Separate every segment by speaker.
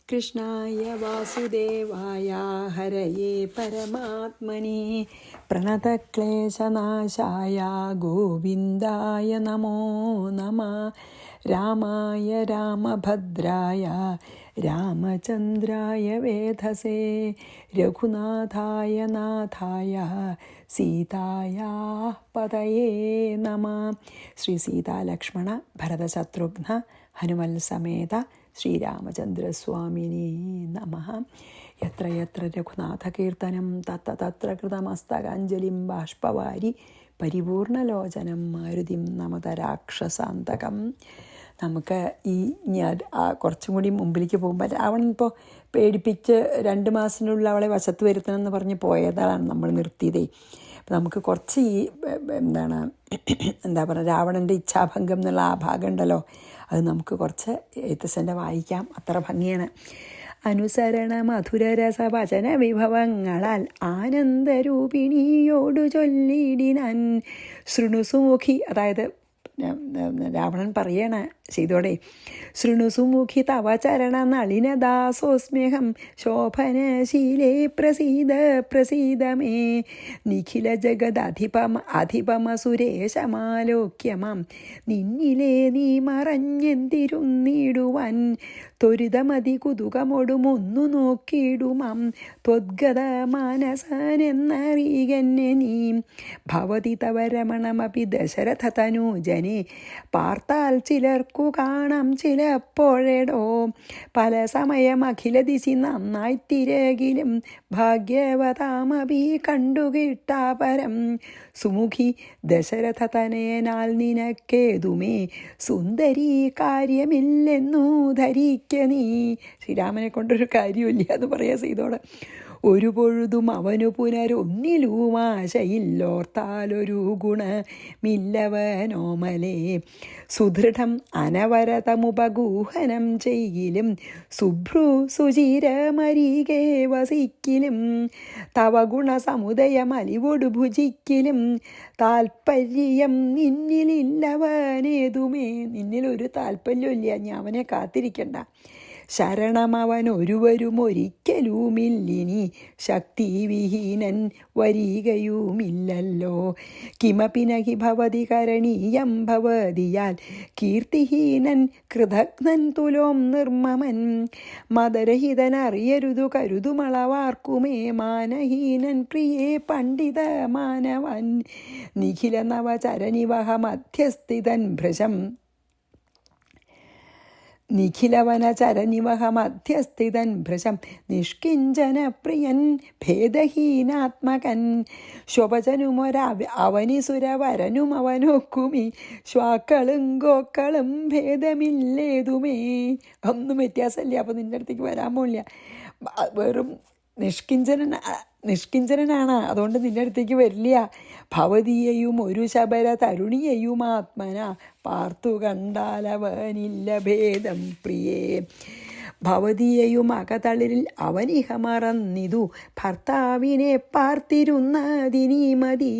Speaker 1: കൃഷ്ണായ വാസുദേവായ ഹരയേ പരമാത്മനെ പ്രണതക്ലേശനാശായ ഗോവിന്ദായ നമോ നമഃ. രാമായ രാമഭദ്രായ രാമചന്ദ്രായ വേധസേ രഘുനാഥായ നാഥായ സീതായാ പതയേ നമഃ. ശ്രീ സീതാലക്ഷ്മണ ഭരതശത്രുഘ്ന ഹനുമൽ സമേത ശ്രീരാമചന്ദ്രസ്വാമിനേ നമഃ. യത്ര യത്ര രഘുനാഥകീർത്തനം തത്ര തത്ര കൃതമസ്തകാഞ്ജലിം ബാഷ്പവാരി പരിപൂർണലോചനം മാരുതിം നമത രാക്ഷസാന്തകം. നമുക്ക് കുറച്ചും കൂടി മുമ്പിലേക്ക് പോകുമ്പോൾ രാവണൻ ഇപ്പോൾ പേടിപ്പിച്ച് 2 മാസത്തിനുള്ളിൽ അവളെ വശത്ത് വരുത്തണമെന്ന് പറഞ്ഞ് പോയതാണ് നമ്മൾ നിർത്തിയതേ. അപ്പം നമുക്ക് കുറച്ച് എന്താ പറയുക, രാവണൻ്റെ ഇച്ഛാഭംഗം എന്നുള്ള ആ ഭാഗം ഉണ്ടല്ലോ, അത് നമുക്ക് കുറച്ച് എഴുത്തച്ഛൻ്റെ വായിക്കാം. അത്ര ഭംഗിയാണ്. അനുസരണ മധുരരസ വചന വിഭവങ്ങളാൽ ആനന്ദരൂപിണിയോടു ചൊല്ലിടിനാൻ ശൃണുസുമുഖി. അതായത് രാവണൻ പറയണ ചെയ്തോടെ, ശൃണുസുമുഖി തവ ചരണ നളിനദാസോസ്മ്യഹം ശോഭനശീലേ പ്രസീദ പ്രസീദമേ നിഖില ജഗദധിപമ സുരേശമാലോക്യമാം നിന്നിലേ നീ മറഞ്ഞെന്തിരുന്നിടുവാൻ ത്വരിതമതി കുതുകമൊടുമൊന്നു നോക്കിയിടുമാം ത്വദ്ഗത മാനസനെന്നറിയന്നെ നീ ഭവതി തവ രമണമപി ദശരഥ തനൂജനെ പാർത്താൽ ചിലർക്കു കാണാം ചിലപ്പോഴെടോ പല സമയം അഖില ദിശി നന്നായി തിരകിലും ഭാഗ്യവതാമപി കണ്ടുകിട്ടാപരം സുമുഖി ദശരഥ തനയനാൽ നിനക്കേതുമേ സുന്ദരീ കാര്യമില്ലെന്നു ധരിക്ക നീ. ശ്രീരാമനെ കൊണ്ടൊരു കാര്യമില്ല എന്ന് പറയാ സീതോട്. ഒരു പൊഴുതും അവനു പുനരൊന്നിലും ആശയില്ലോർത്താലൊരു ഗുണമില്ലവനോമലേ സുദൃഢം അനവരതമുപഗൂഹനം ചെയ്യിലും സുഭ്രു സുചിരമരികെ വസിക്കിലും തവ ഗുണസമുദയമലിവൊടു ഭുജിക്കിലും താൽപ്പര്യം നിന്നിലില്ലവനേതുമേ. നിന്നിലൊരു താൽപ്പര്യമില്ല, ഞാൻ അവനെ കാത്തിരിക്കണ്ട. ശരണമവനൊരുവരും ഒരിക്കലുമില്ലിനി ശക്തിവിഹീനൻ വരികയുമില്ലല്ലോ കിമപി നഹി ഭവതി കരണീയം ഭവതിയാൽ കീർത്തിഹീനൻ കൃതഘ്നൻ തുലോം നിർമ്മമൻ മദരഹിതനറിയരുതു കരുതുമളവാർക്കുമേ മാനഹീനൻ പ്രിയേ പണ്ഡിത മാനവൻ നിഖില നവചരനിവഹ മധ്യസ്ഥിതൻ ഭൃശം നിഖിലവനചരനിവഹ മധ്യസ്ഥിതൻ ഭൃശം നിഷ്കിഞ്ചന പ്രിയൻ ഭേദഹീനാത്മകൻ ശോഭജനുമൊരവനിസുരവരനും അവനൊക്കുമി ശ്വാക്കളും ഗോക്കളും ഭേദമില്ലേതുമേ. ഒന്നും വ്യത്യാസമില്ല. അപ്പം നിൻ്റെ അടുത്തേക്ക് വരാൻ പോലില്ല. വെറും നിഷ്കിഞ്ചനാണ്, അതുകൊണ്ട് നിൻ്റെ അടുത്തേക്ക് വരില്ല. ഭവതിയെയും ഒരു ശബര തരുണിയെയും ആത്മന പാർത്തു കണ്ടാലവനില്ല ഭേദം പ്രിയേ. ഭവതിയെയും അകതളിരിൽ അവനിഹ മറന്നിതു ഭർത്താവിനെ പാർത്തിരുന്നതിനീ മതി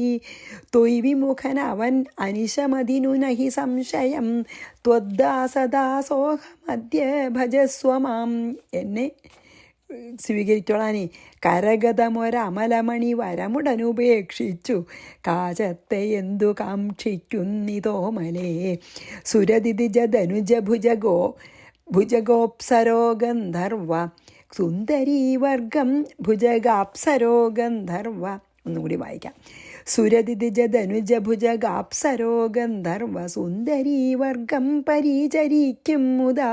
Speaker 1: തൊയ്വിമുഖൻ അവൻ അനിശമതിനു നഹി സംശയം ത്വദ്ദാസദാസോഹമദ്യ ഭജസ്വമാം. എന്നെ സ്വീകരിച്ചോളാനേ. കരഗതമൊരമലമണി വരമുടനുപേക്ഷിച്ചു കാചത്തെ എന്തു കാക്ഷിക്കുന്നിതോമലേ സുരദിജധനുജ ഭുജഗോപ്സരോ ഗന്ധർവ സുന്ദരീവർഗം ഭുജഗാപ്സരോ ഗന്ധർവ. ഒന്നുകൂടി വായിക്കാം. സുരദിജധനുജഭുജഗാപ്സരോ ഗന്ധർവ സുന്ദരീവർഗം പരിചരിക്കും മുദാ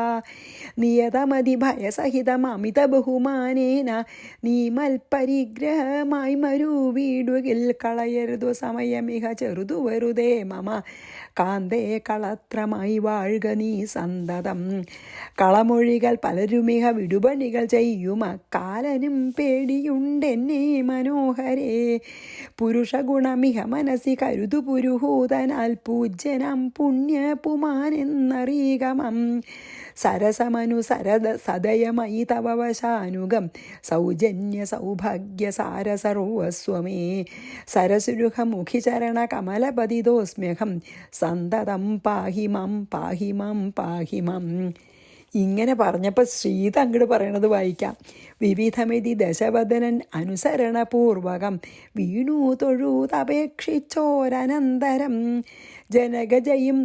Speaker 1: നിയതമതി ഭയസഹിതമമിത ബഹുമാനേന നീമൽപരിഗ്രഹമായി മരുവീടുകിൽ കളയരുതു സമയമിഹ ചെറുതു വെറുതേ മമ കാന്തേ കളത്രമായി വാഴുക നീ സന്തതം. കളമൊഴികൾ പലരുമിഹ വിടുപണികൾ ചെയ്യുമ കാലനും പേടിയുണ്ടെന്നെ മനോഹരേ പുരുഷഗുണമിഹ മനസ്സി കരുതു പുരുഹൂതനാൽ പൂജ്യനം പുണ്യപുമാനെന്നറിയികമം സരസമനു സദയമയി തവ വശാനുഗം സൗജന്യ സൗഭാഗ്യ സാര സർവസ്വമേ സരസുരുഹമുഖിചരണ കമലപതിതോസ്മ്യഹം സന്തതം പാഹി മം പാഹി മം പാഹി മം. ഇങ്ങനെ പറഞ്ഞപ്പോൾ ശ്രീത അങ്ങോട്ട് പറയണത് വായിക്കാം. വിവിധമിതി ദശവദനൻ അനുസരണപൂർവകം വീണു തൊഴുതപേക്ഷിച്ചോരനന്തരം ജനകജയും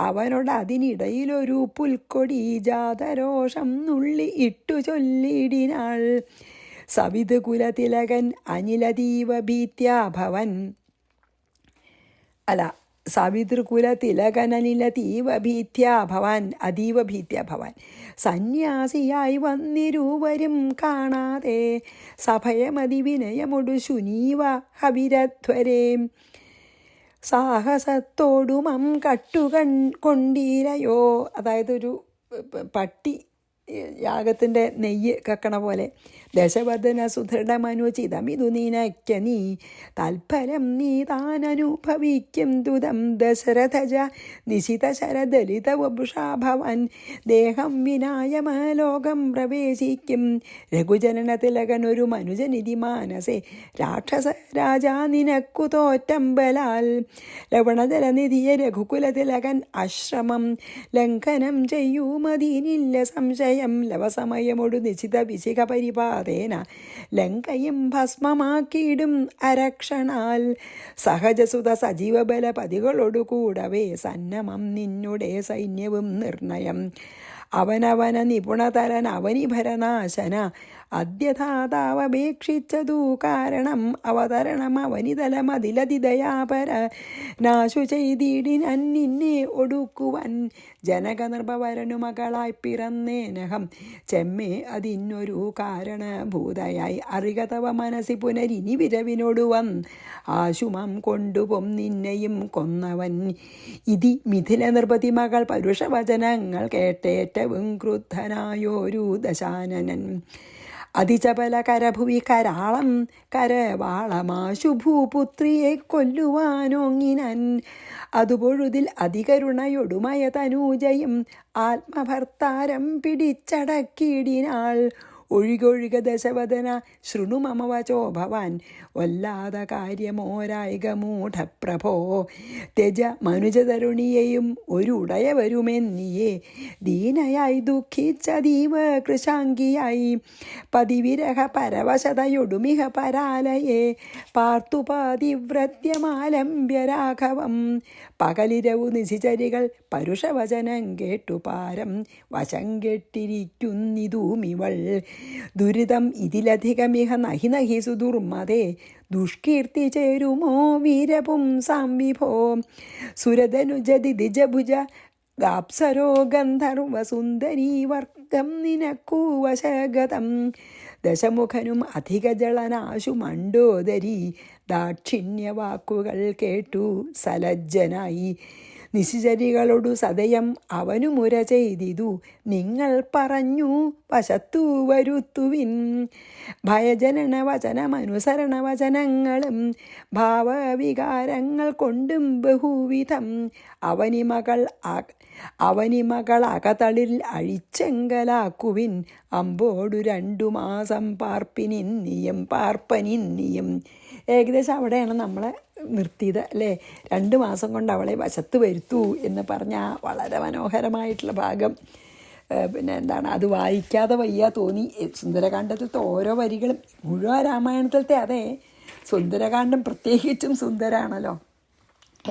Speaker 1: അവനോട് അതിനിടയിലൊരു പുൽക്കൊടി ജാതരോഷം നുള്ളി ഇട്ടു ചൊല്ലിടിനാൾ. സവിത് കുലതിലകൻ അനിലതീവ ഭീത്യാഭവൻ അല്ല സവിതൃകുലതിലകനനിലതീവ ഭീത്യാഭവാൻ അതീവ ഭീത്യാഭവാൻ സന്യാസിയായി വന്നിരുവരും കാണാതെ സഭയമതി വിനയമൊടു ശുനീവ ഹവിരധ്വരേ സാഹസത്തോടുമം കൊണ്ടീരയോ. അതായത് ഒരു പട്ടി യാഗത്തിൻ്റെ നെയ്യ് കക്കണ പോലെ ദശവദന സുദൃഢമനുചിതമിതു നിനയ്ക്ക നീ തൽഫലം നീ താനനുഭവിക്കും ദുതം ദശരഥജ നിശിത ശരദലിത വപുഷാഭവൻ ദേഹം വിനായമലോകം പ്രവേശിക്കും രഘുജനന തിലകനൊരു മനുജനിധി മാനസേ രാക്ഷസ രാജാ നിനക്കു തോറ്റമ്പലാൽ ലവണജലനിധിയെ രഘുകുല തിലകൻ ആശ്രമം ലംഘനം ചെയ്യുമതിനില്ല സംശയം ലവസമയമൊടു നിശ്ചിത വിശിഖ പരിപാതേന ലങ്കയും ഭസ്മമാക്കിയിടും അരക്ഷണാൽ സഹജസുത സജീവബല പതികളോടു കൂടവേ സന്നമം നിന്നുടെ സൈന്യവും നിർണയം അവനവന നിപുണതരൻ അവനിഭരനാശന അദ്യഥാതാവപേക്ഷിച്ചതു കാരണം അവതരണം അവനിതലമതിലതിദയാപര നാശു ചെയ്തിടിനൻ നിന്നെ ഒടുക്കുവൻ ജനകനിർഭവരനു മകളായി പിറന്നേനഹം ചെമ്മേ അതിനൊരു കാരണഭൂതയായി അറികതവ മനസ്സി പുനരിനി വിരവിനോടുവൻ ആശുമം കൊണ്ടുപൊം നിന്നെയും കൊന്നവൻ ഇതി മിഥില നിർപതി മകൾ പരുഷവചനങ്ങൾ കേട്ടേറ്റവും ക്രുദ്ധനായോരു ദശാനനൻ അതിചപല കരഭുവി കരാളം കരവാളമാശു ഭൂപുത്രിയെ കൊല്ലുവാനോങ്ങിനൻ അതുപൊഴുതിൽ അതികരുണയൊടുമയ തനൂജയും ആത്മഭർത്താരം പിടിച്ചടക്കിയിടിനാൾ ഒഴുകൊഴുക ദശവദന ശൃണു മമ വചോ ഭവാൻ വല്ലാത കാര്യമോരായിക മൂഢപ്രഭോ ത്യജ മനുജതരുണിയെയും ഒരുടയ വരുമെന്നിയേ ദീനയായി ദുഃഖിച്ചതീവ കൃശാങ്കിയായി പതിവിരഹ പരവശതയൊടുമിഹ പരാലയെ പാർത്തുപാതിവ്രത്യമാലംബ്യ രാഘവം പകലിരവു നിശിചരികൾ പരുഷവചനം കേട്ടു പാരം വശം കെട്ടിരിക്കുന്നിതുമിവൾ ദുരിതം ഇതിലധികമിഹ നഹി നഹി സുദുർമതേ ദുഷ്കീർത്തി ചേരുമോ വീരപുംസാം വിഭോ സുരതനുജതി ദിജഭുജ ഗാപ്സരോ ഗന്ധർവസുന്ദരീ വർഗം നിനക്കു വശഗതം ദശമുഖനും അധികജളനാശു മണ്ഡോദരി ദാക്ഷിണ്യവാക്കുകൾ കേട്ടു സലജ്ജനായി നിശിചരികളോടു സദയം അവനു മുര ചെയ്തിതു നിങ്ങൾ പറഞ്ഞു വശത്തു വരുത്തുവിൻ ഭയജനന വചനമനുസരണ വചനങ്ങളും ഭാവവികാരങ്ങൾ കൊണ്ടും ബഹുവിധം അവനി മകൾ അകതളിൽ അഴിച്ചെങ്കലാക്കുവിൻ അമ്പോടു 2 മാസം പാർപ്പനിന്നിയും ഏകദേശം അവിടെയാണ് നമ്മളെ നിർത്തിയത് അല്ലേ. 2 മാസം കൊണ്ട് അവളെ വശത്ത് വരുത്തൂ എന്ന് പറഞ്ഞ വളരെ മനോഹരമായിട്ടുള്ള ഭാഗം. പിന്നെ എന്താണ്, അത് വായിക്കാതെ വയ്യ തോന്നി. സുന്ദരകാണ്ഡത്തിലത്തെ ഓരോ വരികളും മുഴുവൻ രാമായണത്തിലത്തെ അതെ, സുന്ദരകാന്ഡം പ്രത്യേകിച്ചും സുന്ദരാണല്ലോ.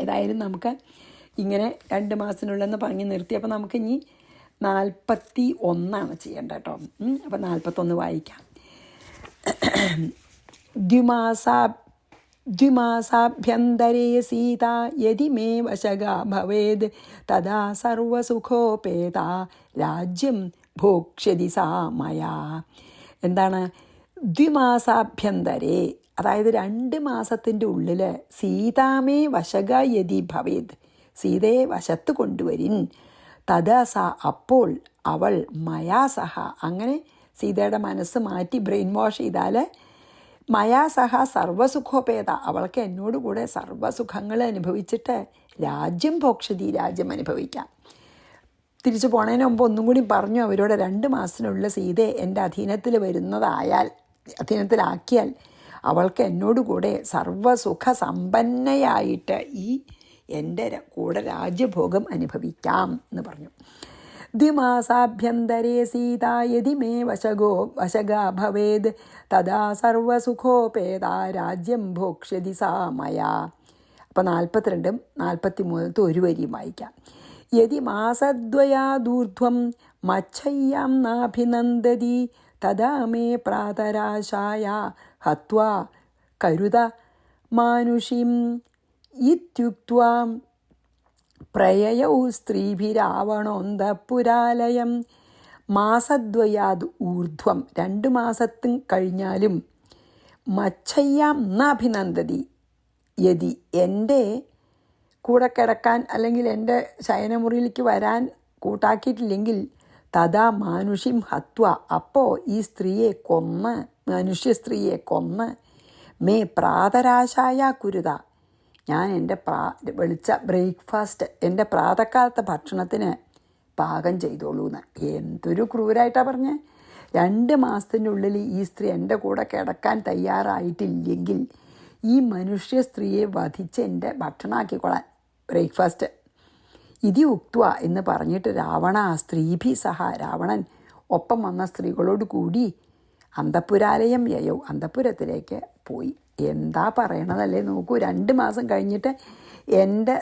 Speaker 1: ഏതായാലും നമുക്ക് ഇങ്ങനെ 2 മാസത്തിനുള്ളെന്ന് പറഞ്ഞ് നിർത്തി. അപ്പോൾ നമുക്കിനി 41 ചെയ്യേണ്ട കേട്ടോ. അപ്പം 41 വായിക്കാം. ദ്വിമാസാഭ്യന്തരേ സീത യതി മേ വശഗാ ഭവേത് തഥാ സർവസുഖോപേത രാജ്യം ഭോക്ഷ്യതി സാ മയാ. എന്താണ് ദ്വിമാസാഭ്യന്തരേ, അതായത് 2 മാസത്തിൻ്റെ ഉള്ളിൽ സീതാമേ വശഗ യതി ഭവേത്, സീതയെ വശത്ത് കൊണ്ടുവരിൻ. തഥാ സ, അപ്പോൾ അവൾ മയാ സഹ, അങ്ങനെ സീതയുടെ മനസ്സ് മാറ്റി ബ്രെയിൻ വാഷ് ചെയ്താൽ മയാ സഹ സർവസുഖോപേത, അവൾക്ക് എന്നോടുകൂടെ സർവസുഖങ്ങൾ അനുഭവിച്ചിട്ട് രാജ്യം ഭോക്ഷതി, രാജ്യം അനുഭവിക്കാം. തിരിച്ചു പോണതിന് മുമ്പ് ഒന്നും കൂടി പറഞ്ഞു അവരോട്, 2 മാസത്തിനുള്ള സീതയെ എൻ്റെ അധീനത്തിലാക്കിയാൽ അവൾക്ക് എന്നോടുകൂടെ സർവസുഖ സമ്പന്നയായിട്ട് ഈ എൻ്റെ കൂടെ രാജ്യഭോഗം അനുഭവിക്കാം എന്ന് പറഞ്ഞു. ദ്വിമാസാഭ്യന്തരേ സീതാ യതി മേ വശഗാ ഭവേത് തഥാ സർവസുഖോപേതാ രാജ്യം ഭോക്ഷ്യതി സാ മയാ. അപ്പം 42 43 ഒരു വരിയും വായിക്കാം. യതി മാസദ്വയാദൂർധ്വം മച്ഛയ്യാം നാഭിനന്ദതി തഥാ മേ പ്രാതരാശായ ഹത്വാ കരുത മാനുഷിം ഇത്യുക്ത്വാ പ്രയയൗ സ്ത്രീഭിരാവണോന്തപുരാലയം. മാസദ്വയാദ് ഊർധ്വം 2 മാസത്തും കഴിഞ്ഞാലും മച്ഛയ്യാം നാഭിനന്ദതി യതി എൻ്റെ കൂടെ കിടക്കാൻ അല്ലെങ്കിൽ എൻ്റെ ശയനമുറിയിലേക്ക് വരാൻ കൂട്ടാക്കിയിട്ടില്ലെങ്കിൽ തഥാ മാനുഷിം ഹത്വ അപ്പോൾ ഈ സ്ത്രീയെ കൊന്ന് മനുഷ്യ സ്ത്രീയെ കൊന്ന് മേ പ്രാതരാശായ കുരുത ഞാൻ എൻ്റെ വെളിച്ച ബ്രേക്ക്ഫാസ്റ്റ് എൻ്റെ പ്രാതക്കാലത്തെ ഭക്ഷണത്തിന് പാകം ചെയ്തോളൂന്ന്. എന്തൊരു ക്രൂരായിട്ടാണ് പറഞ്ഞേ. 2 മാസത്തിനുള്ളിൽ ഈ സ്ത്രീ എൻ്റെ കൂടെ കിടക്കാൻ തയ്യാറായിട്ടില്ലെങ്കിൽ ഈ മനുഷ്യ സ്ത്രീയെ വധിച്ച് എൻ്റെ ഭക്ഷണമാക്കിക്കൊള്ളാൻ ബ്രേക്ക്ഫാസ്റ്റ്. ഇതി ഉക്ത്വ എന്ന് പറഞ്ഞിട്ട് രാവണ സ്ത്രീഭി സഹ രാവണൻ ഒപ്പം വന്ന സ്ത്രീകളോട് കൂടി അന്തഃപുരാലയം യയൗ അന്തഃപുരത്തിലേക്ക് പോയി. എന്താ പറയണതല്ലേ നോക്കൂ. 2 മാസം കഴിഞ്ഞിട്ട് എൻ്റെ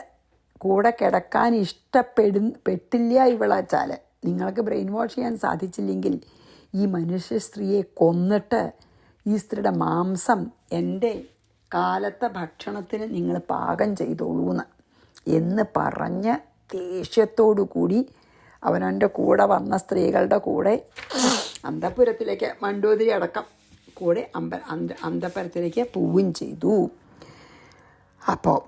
Speaker 1: കൂടെ കിടക്കാൻ പെട്ടില്ല ഇവളാച്ചാൽ നിങ്ങൾക്ക് ബ്രെയിൻ വാഷ് ചെയ്യാൻ സാധിച്ചില്ലെങ്കിൽ ഈ മനുഷ്യ സ്ത്രീയെ കൊന്നിട്ട് ഈ സ്ത്രീയുടെ മാംസം എൻ്റെ കാലത്തെ ഭക്ഷണത്തിന് നിങ്ങൾ പാകം ചെയ്തോളൂന്ന് എന്ന് പറഞ്ഞ് ദേഷ്യത്തോടു കൂടി അവനവൻ്റെ കൂടെ വന്ന സ്ത്രീകളുടെ കൂടെ അന്തഃപുരത്തിലേക്ക് മണ്ടോദരി അടക്കം കൂടെ അന്തഃപുരത്തിലേക്ക് പോവുകയും ചെയ്തു. അപ്പോൾ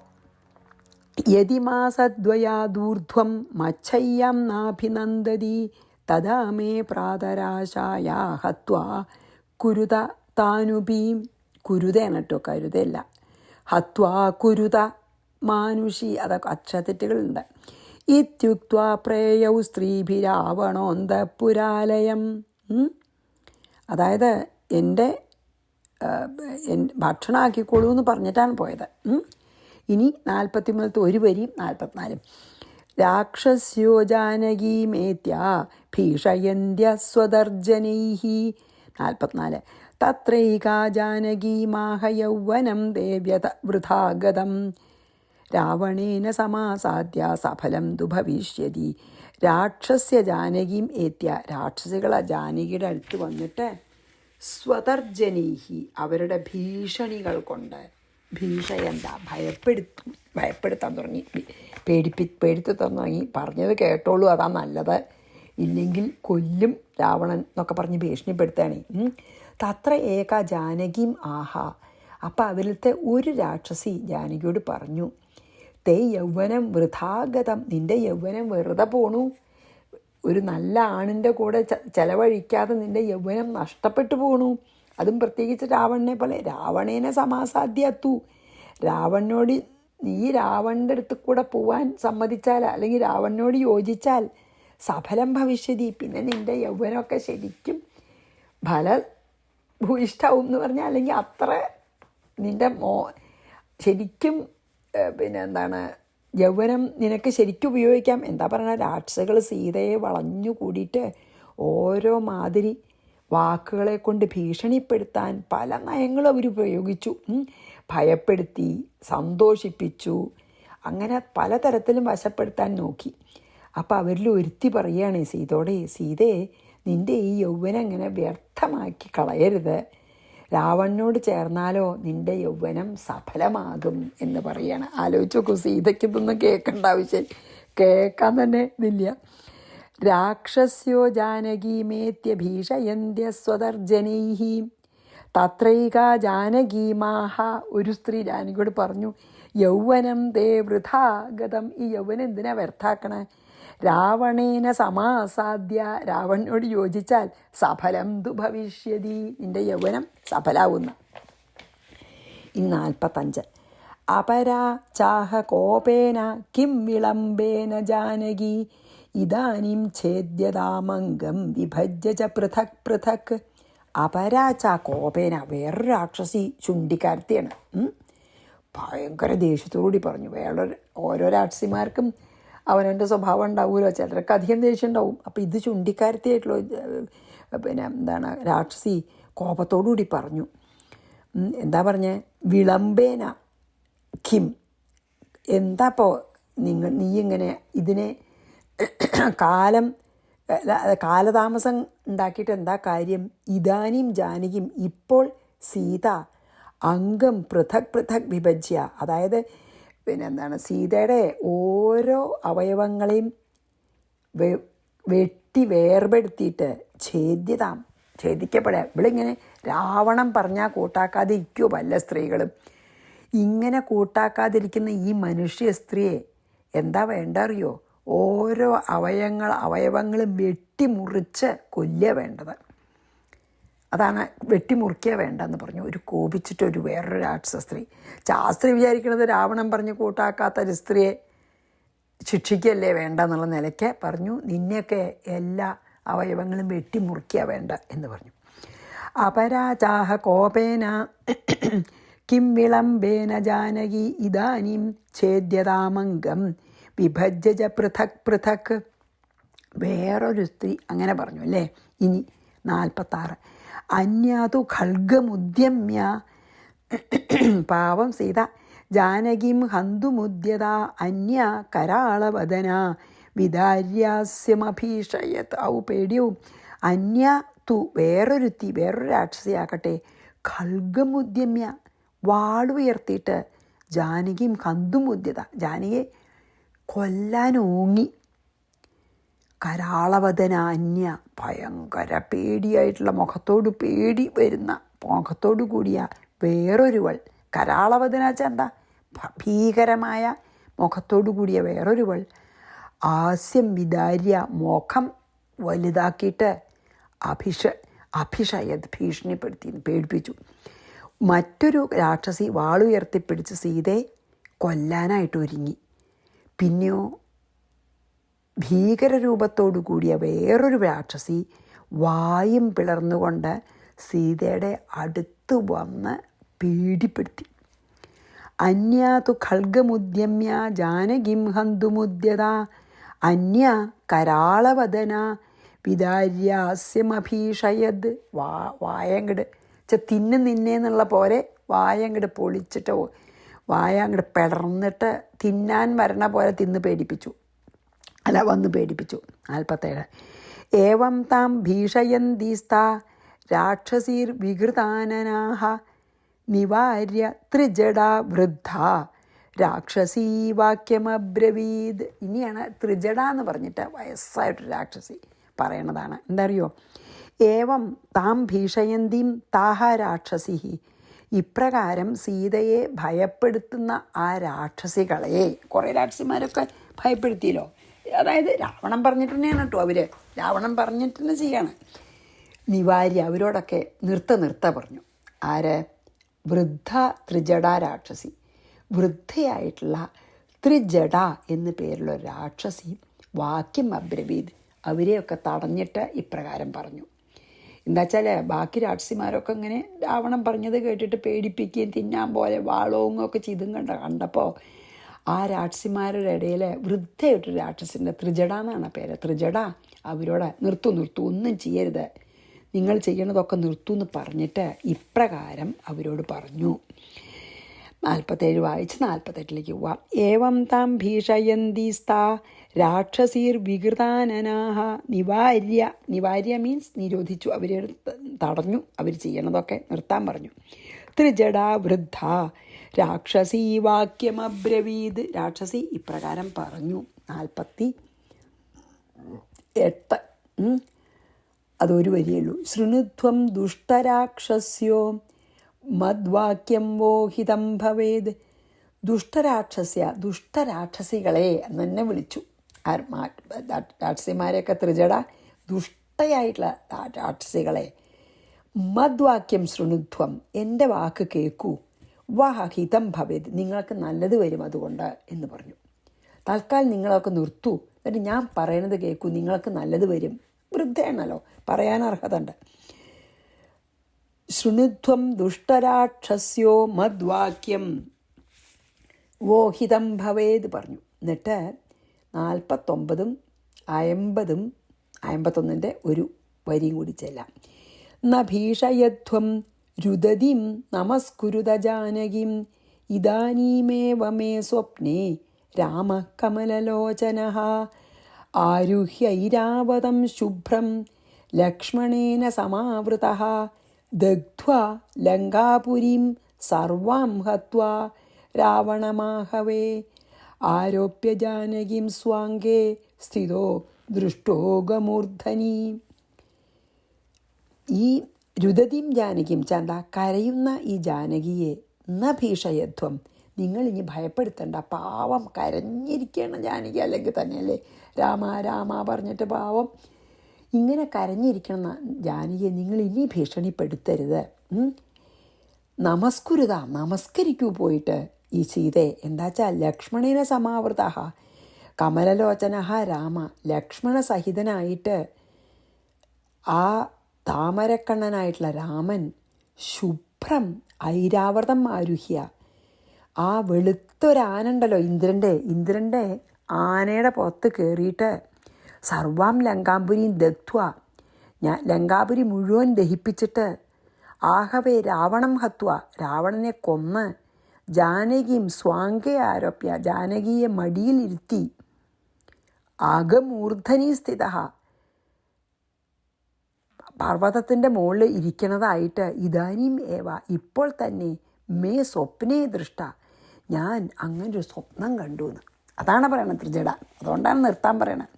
Speaker 1: യതി മാസദ്വയാദൂർധ്വം മച്ഛയ്യാം നാഭിനന്ദതി തഥാ മേ പ്രാതരാശായ ഹത്വാ കുരുത താനുപീം. കുരുതയാണ് കേട്ടോ, കരുതല്ല. ഹത്വാ കുരുത മാനുഷി, അതൊക്കെ അക്ഷരത്തെറ്റുകളുണ്ട്. ഇത്യുക്ത്വാ പ്രേയൗ സ്ത്രീഭിരാവണോന്തപുരാലയം. അതായത് എൻ്റെ ഭക്ഷണമാക്കിക്കോളൂ എന്ന് പറഞ്ഞിട്ടാണ് പോയത്. ഇനി 43 ഒരു വരിയും 44. രാക്ഷസ്യോ ജാനകീമേത്യ ഭീഷയന്ത്യ സ്വദർജനൈഃ. 44 തത്രൈകാ ജാനകീമാഹ യൗവനം ദേവ്യത വൃഥാഗതം രാവണേന സമാസാദ്യ സഫലം തു ഭവിഷ്യതി. രാക്ഷസ്യ ജാനകീം ഏത്യ രാക്ഷസികളെ ജാനകിയുടെ അടുത്ത് വന്നിട്ട് സ്വതർജനീഹി അവരുടെ ഭീഷണികൾ കൊണ്ട് ഭീഷയന്ത ഭയപ്പെടുത്താൻ തുടങ്ങി, പേടിത്തു തുടങ്ങി. പറഞ്ഞത് കേട്ടോളൂ, അതാ നല്ലത്, ഇല്ലെങ്കിൽ കൊല്ലും രാവണൻ എന്നൊക്കെ പറഞ്ഞ് ഭീഷണിപ്പെടുത്തുകയാണ്. തത്ര ഏക ജാനകീം ആഹ. അപ്പം അവരിലത്തെ ഒരു രാക്ഷസി ജാനകിയോട് പറഞ്ഞു, തേ യൗവനം വൃഥാഗതം, നിൻ്റെ യൗവനം വെറുതെ പോണു. ഒരു നല്ല ആണിൻ്റെ കൂടെ ചെലവഴിക്കാതെ നിൻ്റെ യൗവനം നഷ്ടപ്പെട്ടു പോണു. അതും പ്രത്യേകിച്ച് രാവണനെ പോലെ. രാവണേനെ സമാസാദ്യത്തു, രാവണനോട് നീ രാവണൻ്റെ അടുത്ത് കൂടെ പോവാൻ സമ്മതിച്ചാൽ അല്ലെങ്കിൽ രാവണനോട് യോജിച്ചാൽ സഫലം ഭവിഷ്യതി, പിന്നെ നിൻ്റെ യൗവനമൊക്കെ ശരിക്കും ഫലഭൂയിഷ്ടാവും എന്ന് പറഞ്ഞാൽ, അല്ലെങ്കിൽ അത്ര നിൻ്റെ ശരിക്കും പിന്നെ എന്താണ് യൗവനം നിനക്ക് ശരിക്കും ഉപയോഗിക്കാം. എന്താ പറയുക, രാക്ഷസകൾ സീതയെ വളഞ്ഞു കൂടിയിട്ട് ഓരോ മാതിരി വാക്കുകളെ കൊണ്ട് ഭീഷണിപ്പെടുത്താൻ പല നയങ്ങളും അവർ ഉപയോഗിച്ചു. ഭയപ്പെടുത്തി, സന്തോഷിപ്പിച്ചു, അങ്ങനെ പലതരത്തിലും വശപ്പെടുത്താൻ നോക്കി. അപ്പോൾ അവരിൽ ഒരുത്തി പറയുകയാണ് സീതയോടെ, സീതയെ നിൻ്റെ ഈ യൗവനം ഇങ്ങനെ വ്യർത്ഥമാക്കി കളയരുത്, രാവണനോട് ചേർന്നാലോ നിൻ്റെ യൗവനം സഫലമാകും എന്ന് പറയാണ്. ആലോചിച്ച് നോക്കൂ, സീതയ്ക്ക് ഇതൊന്നും കേൾക്കേണ്ട ആവശ്യം, കേൾക്കാൻ തന്നെ ഇതില്ല. രാക്ഷസ്യോ ജാനകീമേത്യ ഭീഷയന്ത്യ സ്വദർജനൈഃ തത്രൈകാ ജാനകീമാഹ. ഒരു സ്ത്രീ ജാനകിയോട് പറഞ്ഞു, യൗവനം ദേ വൃഥാഗതം, ഈ യൗവനം എന്തിനാ വ്യർത്ഥാക്കണേ? രാവണേന സമാസാദ്യ, രാവണനോട് യോജിച്ചാൽ സഫലം തു ഭവിഷ്യതി, നിൻ്റെ യൗവനം സഫലാവുന്ന. 45 അപരാ ചാഹ കോപേന കിം വിളംബേന ജാനകി ഇദാനിം ഛേദ്യതാമംഗം വിഭജ്യ ച പൃഥക് പൃഥക്. അപരാച കോപേന, വേറൊരു രാക്ഷസി ചുണ്ടിക്കാരത്തിയാണ്. ഭയങ്കര ദേഷ്യത്തോടുകൂടി പറഞ്ഞു. ഓരോ രാക്ഷസിമാർക്കും അവനവൻ്റെ സ്വഭാവം ഉണ്ടാവുമല്ലോ, ചിലർക്ക് അധികം ദേഷ്യം ഉണ്ടാവും. അപ്പോൾ ഇത് ചുണ്ടിക്കാരത്തിയായിട്ടുള്ള പിന്നെ എന്താണ് രാക്ഷസി കോപത്തോടുകൂടി പറഞ്ഞു. എന്താ പറഞ്ഞേ? വിളംബേന കിം, എന്താ ഇപ്പോൾ നീ ഇങ്ങനെ ഇതിനെ കാലതാമസം ഉണ്ടാക്കിയിട്ട് എന്താ കാര്യം? ഇതാനും ജാനകിയും, ഇപ്പോൾ സീത അംഗം പൃഥക് പൃഥക് വിഭജ്യ, അതായത് എന്താണ് സീതയുടെ ഓരോ അവയവങ്ങളെയും വെട്ടി വേർപെടുത്തിയിട്ട് ഛേദിക്കപ്പെടുക. ഇവളിങ്ങനെ രാവണം പറഞ്ഞാൽ കൂട്ടാക്കാതെ ഇരിക്കുമോ പല സ്ത്രീകളും? ഇങ്ങനെ കൂട്ടാക്കാതിരിക്കുന്ന ഈ മനുഷ്യ സ്ത്രീയെ എന്താ വേണ്ട അറിയോ? ഓരോ അവയവങ്ങളും വെട്ടിമുറിച്ച് കൊല്ലുക വേണ്ടത്. അതാണ്, വെട്ടിമുറിക്കുക വേണ്ടെന്ന് പറഞ്ഞു. ഒരു കോപിച്ചിട്ടൊരു വേറൊരു രാക്ഷസ സ്ത്രീ. ശാസ്ത്രി വിചാരിക്കുന്നത് രാവണൻ പറഞ്ഞ് കൂട്ടാക്കാത്ത ഒരു സ്ത്രീയെ ശിക്ഷിക്കല്ലേ വേണ്ട എന്നുള്ള നിലയ്ക്ക് പറഞ്ഞു, നിന്നെയൊക്കെ എല്ലാ അവയവങ്ങളും വെട്ടിമുറിക്കുക വേണ്ട എന്ന് പറഞ്ഞു. അപരാചാഹ കോപേന കിം വിളംബേന ജാനകി ഇദാനീം ഛേദ്യതാമംഗം വിഭജ്യ പൃഥക് പൃഥക്. വേറൊരു സ്ത്രീ അങ്ങനെ പറഞ്ഞു അല്ലേ. ഇനി 46. അന്യാതു ഖൽഗമുദ്യമ്യ, പാവം സീത, ജാനകിം ഹന്തുമുദ്യത അന്യ കരാളവദന വിദാര്യാസ്യമഭീഷയത്. പേടിയും. അന്യ തു, വേറൊരു രാക്ഷസിയാക്കട്ടെ, ഖൽഗമുദ്യമ്യ, വാളുയർത്തിയിട്ട് ജാനകിയും ഹന്തുമുദ്യത, ജാനകിയെ കൊല്ലാനോങ്ങി. കരാളവദന അന്യ, ഭയങ്കര പേടിയായിട്ടുള്ള മുഖത്തോടു കൂടിയ വേറൊരുവൾ. കരാളവദന വെച്ചാൽ എന്താ? ഭീകരമായ മുഖത്തോടു കൂടിയ വേറൊരുവൾ. ആസ്യം വിദാര്യ, മുഖം വലുതാക്കിയിട്ട് അഭിഷയത്, ഭീഷണിപ്പെടുത്തി, പേടിപ്പിച്ചു. മറ്റൊരു രാക്ഷസി വാളുയർത്തിപ്പിടിച്ച് സീതയെ കൊല്ലാനായിട്ട് ഒരുങ്ങി. പിന്നെയോ ഭീകരരൂപത്തോടു കൂടിയ വേറൊരു രാക്ഷസി വായും പിളർന്നുകൊണ്ട് സീതയുടെ അടുത്ത് വന്ന് പേടിപ്പെടുത്തി. അന്യാതു ഖൽഗമുദ്യമ്യ ജാനകിം ഹന്തുമുദ്യത അന്യ കരാളവദന വിദാര്യാസ്യമഭീഷയത്. വായങ്ങട് തിന്നു നിന്നേന്നുള്ള പോലെ വായങ്ങട് പൊളിച്ചിട്ട് വായ അങ്ങോട്ട് പിളർന്നിട്ട് തിന്നാൻ വരണ പോലെ വന്ന് പേടിപ്പിച്ചു. 47. ഏവം താം ഭീഷയന്തീസ്താ രാക്ഷസീർ വികൃതാനനാഹ നിവാര്യ ത്രിജടാ വൃദ്ധ രാക്ഷസീ വാക്യമബ്രവീത്. ഇനിയാണ് ത്രിജട എന്ന് പറഞ്ഞിട്ട് വയസ്സായിട്ടൊരു രാക്ഷസി പറയണതാണ്. എന്താ അറിയോ? ഏവം താം ഭീഷയന്തീം താഹ രാക്ഷസി, ഇപ്രകാരം സീതയെ ഭയപ്പെടുത്തുന്ന ആ രാക്ഷസികളെ, കുറേ രാക്ഷസിമാരൊക്കെ ഭയപ്പെടുത്തിയല്ലോ. അതായത് രാവണൻ പറഞ്ഞിട്ട് തന്നെയാണ് കേട്ടോ, രാവണൻ പറഞ്ഞിട്ട് തന്നെ ചെയ്യാണ്. നിവാര്യ, അവരോടൊക്കെ നിർത്ത പറഞ്ഞു. ആര്? വൃദ്ധ ത്രിജട രാക്ഷസി, വൃദ്ധയായിട്ടുള്ള ത്രിജട എന്ന് പേരുള്ള രാക്ഷസി വാക്യം അബ്രവീത്, അവരെയൊക്കെ തടഞ്ഞിട്ട് ഇപ്രകാരം പറഞ്ഞു. എന്താ വെച്ചാൽ ബാക്കി രാക്ഷസിമാരൊക്കെ ഇങ്ങനെ രാവണൻ പറഞ്ഞത് കേട്ടിട്ട് പേടിപ്പിക്കുകയും തിന്നാൻ പോലെ വാളോങ്ങൊക്കെ ചെയ്തും കണ്ടപ്പോൾ ആ രാക്ഷസിമാരുടെ ഇടയിൽ വൃദ്ധയായിട്ടൊരു രാക്ഷസിൻ്റെ, ത്രിജട എന്നാണ് പേര്, ത്രിജട അവരോട് നിർത്തൂ ഒന്നും ചെയ്യരുത്, നിങ്ങൾ ചെയ്യണതൊക്കെ നിർത്തൂ എന്ന് പറഞ്ഞിട്ട് ഇപ്രകാരം അവരോട് പറഞ്ഞു. 47 വായിച്ച് 48 പോവാം. ഏവം താം ഭീഷയന്തീസ്താ രാക്ഷസീർ വികൃതാനനാഹ നിവാര്യ മീൻസ് നിരോധിച്ചു, അവരെ തടഞ്ഞു, അവർ ചെയ്യണതൊക്കെ നിർത്താൻ പറഞ്ഞു. ത്രിജട വൃദ്ധ രാക്ഷസീ വാക്യമബ്രവീത്, രാക്ഷസി ഇപ്രകാരം പറഞ്ഞു. 48 അതൊരു വരിയുള്ളൂ. ശൃണുധ്വം ദുഷ്ടരാക്ഷസ്യോ മദ്വാക്യം വോഹിതം ഭവേത്. ദുഷ്ടരാക്ഷസികളെ എന്ന് തന്നെ വിളിച്ചു. രാക്ഷസിമാരെയൊക്കെ ത്രിജട ദുഷ്ടയായിട്ടുള്ള രാക്ഷസികളെ. മദ്വാക്യം ശൃണുധ്വം, എൻ്റെ വാക്ക് കേൾക്കൂ. വഹിതം ഭവേത്, നിങ്ങൾക്ക് നല്ലത് വരും അതുകൊണ്ട് എന്ന് പറഞ്ഞു. തൽക്കാലം നിങ്ങളൊക്കെ നിർത്തൂ, എന്നിട്ട് ഞാൻ പറയണത് കേൾക്കൂ, നിങ്ങൾക്ക് നല്ലത് വരും. വൃദ്ധയാണല്ലോ, പറയാൻ അർഹത ഉണ്ട്. ശൃണുധ്വം ദുഷ്ടരാക്ഷസ്യോ മദ്വാക്യം വോഹിതം ഭവേത് പറഞ്ഞു. എന്നിട്ട് 49, 50, 51 ഒരു വരിയും കൂടി ചെല്ലാം. ന ഭീഷയധ്വം രുദതിം നമസ്കുരുത ജാനകിം ഇദാനീമേവ മേ സ്വപ്നേ രാമ കമലലോചനഃ ആരുഹ്യൈരാവതം ശുഭ്രം ലക്ഷ്മണേന സമാവൃതഃ ദഗ്ധ്വാ ലങ്കാപുരീം സർവാം ഹത്വാ രാവണമാഹവേ ആരോപ്യ ജാനകിം സ്വാംഗേ സ്ഥിതോ ദൃഷ്ടോഗമൂർധനി. ഈ രുദതിം ജാനകിയും ചന്ത കരയുന്ന ഈ ജാനകിയെ ന ഭീഷയധ്വം, നിങ്ങളിനി ഭയപ്പെടുത്തണ്ട, പാവം കരഞ്ഞിരിക്കണം ജാനകി. അല്ലെങ്കിൽ തന്നെയല്ലേ രാമ രാമ പറഞ്ഞിട്ട് പാവം ഇങ്ങനെ കരഞ്ഞിരിക്കണം ജാനകിയെ നിങ്ങൾ ഇനി ഭീഷണിപ്പെടുത്തരുത്. നമസ്കുരുത, നമസ്കരിക്കൂ പോയിട്ട് ഈ സീതയെ. എന്താച്ചാൽ ലക്ഷ്മണേന സമാവൃത കമലലോചന രാമ, ലക്ഷ്മണസഹിതനായിട്ട് ആ താമരക്കണ്ണനായിട്ടുള്ള രാമൻ ശുഭ്രം ഐരാവതം ആരുഹ്യ, ആ വെളുത്തൊരാനുണ്ടല്ലോ ഇന്ദ്രൻ്റെ ആനയുടെ പുറത്ത് കയറിയിട്ട് സർവാം ലങ്കാപുരിയും ദഗ്ധ്വ, ലങ്കാപുരി മുഴുവൻ ദഹിപ്പിച്ചിട്ട് ആഹവേ രാവണം ഹത്വ, രാവണനെ കൊന്ന് ജാനകിയും സ്വാംഗെ ആരോപ്യ, ജാനകിയെ മടിയിലിരുത്തി അകമൂർധനി സ്ഥിത, പർവ്വതത്തിൻ്റെ മുകളിൽ ഇരിക്കണതായിട്ട് ഇതാനും ഏവ, ഇപ്പോൾ തന്നെ മേ സ്വപ്നേ ദൃഷ്ട, ഞാൻ അങ്ങനൊരു സ്വപ്നം കണ്ടു എന്ന്. അതാണ് പറയണത് ത്രിജട. അതുകൊണ്ടാണ് നിർത്താൻ പറയണത്.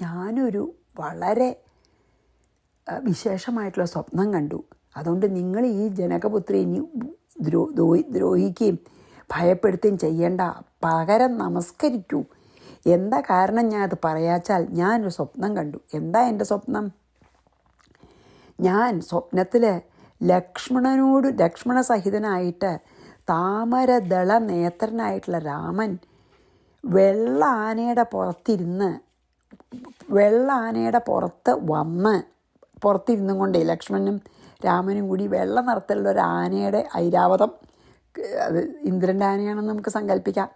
Speaker 1: ഞാനൊരു വളരെ വിശേഷമായിട്ടുള്ള സ്വപ്നം കണ്ടു. അതുകൊണ്ട് നിങ്ങൾ ഈ ജനകപുത്രി ഇനി ദ്രോഹിക്കുകയും ഭയപ്പെടുത്തുകയും ചെയ്യേണ്ട, പകരം നമസ്കരിക്കൂ. എന്താ കാരണം ഞാൻ അത് പറയാച്ചാൽ, ഞാനൊരു സ്വപ്നം കണ്ടു. എന്താ എൻ്റെ സ്വപ്നം? ഞാൻ സ്വപ്നത്തിൽ ലക്ഷ്മണസഹിതനായിട്ട് താമരദള നേത്രനായിട്ടുള്ള രാമൻ വെള്ള ആനയുടെ പുറത്തിരുന്നും കൊണ്ടേ, ലക്ഷ്മണനും രാമനും കൂടി വെള്ള നിറത്തിലുള്ള ഒരു ആനയുടെ ഐരാവതം, അത് ഇന്ദ്രൻ്റെ ആനയാണെന്ന് നമുക്ക് സങ്കല്പിക്കാം,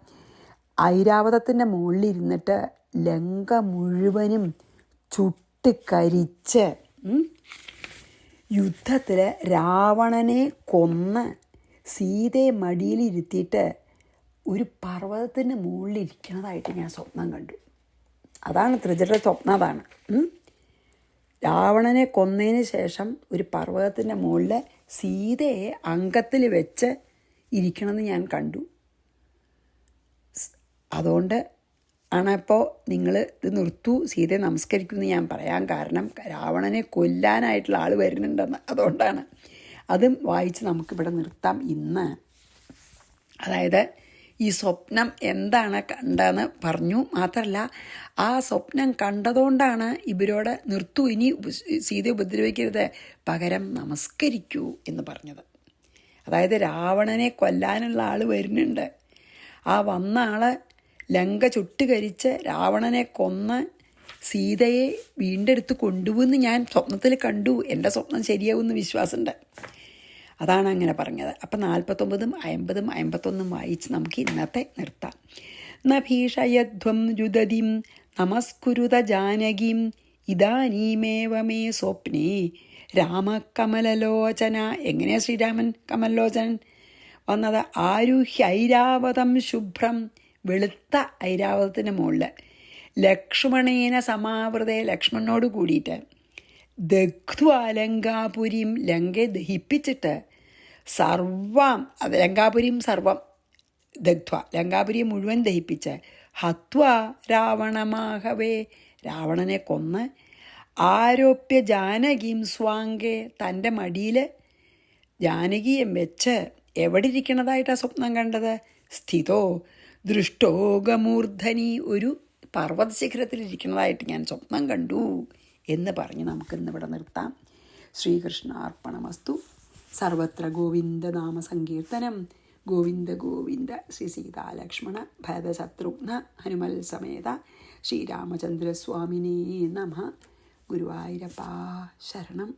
Speaker 1: ഐരാവതത്തിൻ്റെ മുകളിലിരുന്നിട്ട് ലങ്ക മുഴുവനും ചുട്ട് കരിച്ച് യുദ്ധത്തിൽ രാവണനെ കൊന്ന് സീതയെ മടിയിലിരുത്തിയിട്ട് ഒരു പർവ്വതത്തിൻ്റെ മുകളിലിരിക്കുന്നതായിട്ട് ഞാൻ സ്വപ്നം കണ്ടു. അതാണ് ത്രിജട സ്വപ്നം. അതാണ് രാവണനെ കൊന്നതിന് ശേഷം ഒരു പർവ്വതത്തിൻ്റെ മുകളിൽ സീതയെ അങ്കത്തിൽ വെച്ച് ഇരിക്കണമെന്ന് ഞാൻ കണ്ടു. അതുകൊണ്ട് ആണപ്പോൾ നിങ്ങൾ ഇത് നിർത്തൂ, സീതയെ നമസ്കരിക്കുമെന്ന് ഞാൻ പറയാൻ കാരണം രാവണനെ കൊല്ലാനായിട്ടുള്ള ആൾ വരുന്നുണ്ടെന്ന്. അതുകൊണ്ടാണ്. അതും വായിച്ച് നമുക്കിവിടെ നിർത്താം ഇന്ന്. അതായത് ഈ സ്വപ്നം എന്താണ് കണ്ടതെന്ന് പറഞ്ഞു. മാത്രമല്ല ആ സ്വപ്നം കണ്ടതുകൊണ്ടാണ് ഇവരോട് നിർത്തൂ, ഇനി സീതയെ ഉപദ്രവിക്കരുത്, പകരം നമസ്കരിക്കൂ എന്ന് പറഞ്ഞത്. അതായത് രാവണനെ കൊല്ലാനുള്ള ആൾ വരുന്നുണ്ട്. ആ വന്ന ആൾ ലങ്ക ചുട്ടുകരിച്ച് രാവണനെ കൊന്ന് സീതയെ വീണ്ടെടുത്ത് കൊണ്ടുപോകുമെന്ന് ഞാൻ സ്വപ്നത്തിൽ കണ്ടു. എൻ്റെ സ്വപ്നം ശരിയാവുമെന്ന് വിശ്വാസമുണ്ട്. അതാണ് അങ്ങനെ പറഞ്ഞത്. അപ്പം 49, 50, 51 വായിച്ച് നമുക്ക് ഇന്നത്തെ നിർത്താം. ന ഭീഷയധ്വം രുദതിം നമസ്കുരുത ജാനകിം ഇദാനീമേവ മേ സ്വപ്നേ രാമ കമലലോചന. എങ്ങനെയാണ് ശ്രീരാമൻ കമലലോചനൻ വന്നത്? ആരുഹ്യൈരാവതം ശുഭ്രം, വെളുത്ത ഐരാവതത്തിൻ്റെ മുകളിൽ ലക്ഷ്മണേന സമാവൃതേ, ലക്ഷ്മണനോട് കൂടിയിട്ട് ദഗ്ധ്വാ ലങ്കാപുരിയും, ലങ്കയെ ദഹിപ്പിച്ചിട്ട് സർവം, അത് ലങ്കാപുരിയും സർവം ദഗ്ധ്വ, ലങ്കാപുരിയെ മുഴുവൻ ദഹിപ്പിച്ച് ഹത്വാ രാവണമാഹവേ, രാവണനെ കൊന്ന് ആരോപ്യ ജാനകിയും സ്വാംഗേ, തൻ്റെ മടിയിൽ ജാനകിയെ വെച്ച് എവിടെ ഇരിക്കണതായിട്ടാണ് സ്വപ്നം കണ്ടത്? സ്ഥിതോ ദൃഷ്ടോഗമൂർധനി, ഒരു പർവ്വത ശിഖരത്തിലിരിക്കുന്നതായിട്ട് ഞാൻ സ്വപ്നം കണ്ടു എന്ന് പറഞ്ഞ് നമുക്കിന്നിവിടെ നിർത്താം. ശ്രീകൃഷ്ണാർപ്പണമസ്തു. സർവത്ര ഗോവിന്ദനാമ സങ്കീർത്തനം. ഗോവിന്ദ ഗോവിന്ദ. ശ്രീ സീതാലക്ഷ്മണ ഭരതശത്രുഘ്ന ഹനുമൽ സമേത ശ്രീരാമചന്ദ്രസ്വാമിനേ നമഃ. ഗുരുവായൂരപ്പാ ശരണം.